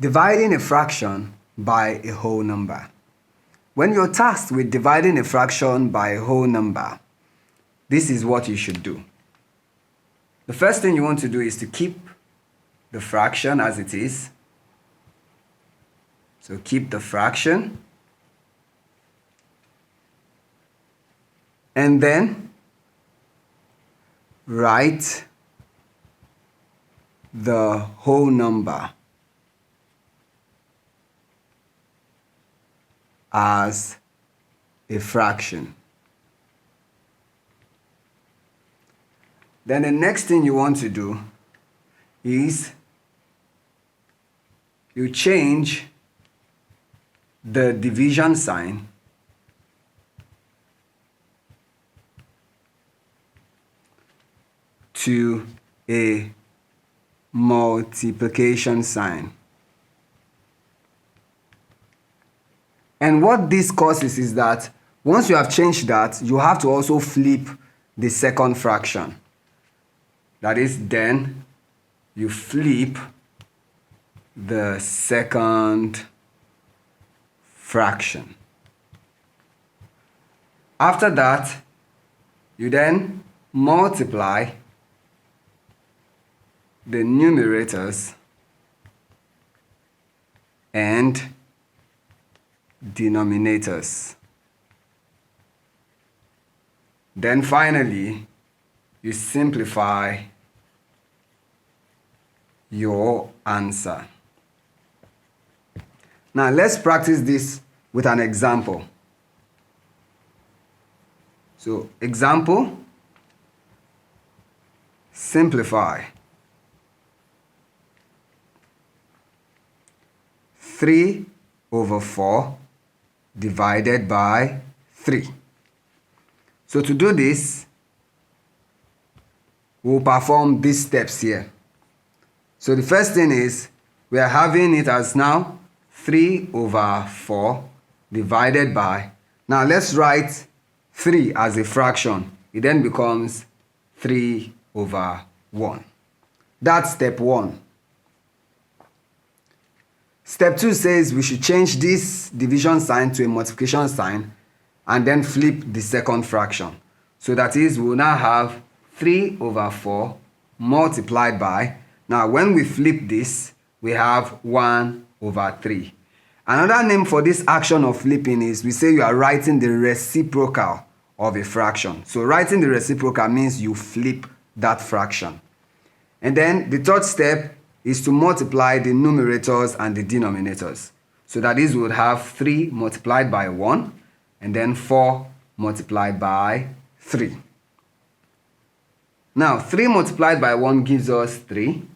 Dividing a fraction by a whole number. When you're tasked with dividing a fraction by a whole number, this is what you should do. The first thing you want to do is to keep the fraction as it is. So keep the fraction. And then write the whole number as a fraction. Then the next thing you want to do is you change the division sign to a multiplication sign. And what this causes is that once you have changed that, you have to also flip the second fraction. That is, then you flip the second fraction. After that, you then multiply the numerators and denominators. Then finally, you simplify your answer. Now let's practice this with an example. So example, simplify 3/4 divided by 3. So to do this, we'll perform these steps here. So the first thing is we are having it as now 3/4 divided by. Now let's write 3 as a fraction. It then becomes 3/1. That's step 1. Step 2 says we should change this division sign to a multiplication sign and then flip the second fraction. So that is, we'll now have 3/4 multiplied by. Now when we flip this, we have 1/3. Another name for this action of flipping is we say you are writing the reciprocal of a fraction. So writing the reciprocal means you flip that fraction. And then the third step is to multiply the numerators and the denominators. So that is, we would have 3 multiplied by 1 and then 4 multiplied by 3. Now 3 multiplied by 1 gives us 3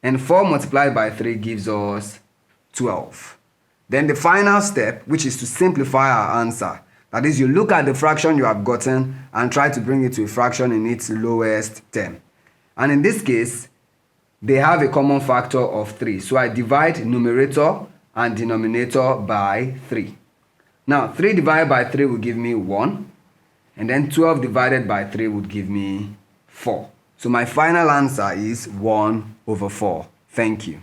and 4 multiplied by 3 gives us 12. Then the final step, which is to simplify our answer. That is, you look at the fraction you have gotten and try to bring it to a fraction in its lowest term. And in this case, they have a common factor of 3. So I divide numerator and denominator by 3. Now 3 divided by 3 will give me 1. And then 12 divided by 3 would give me 4. So my final answer is 1/4. Thank you.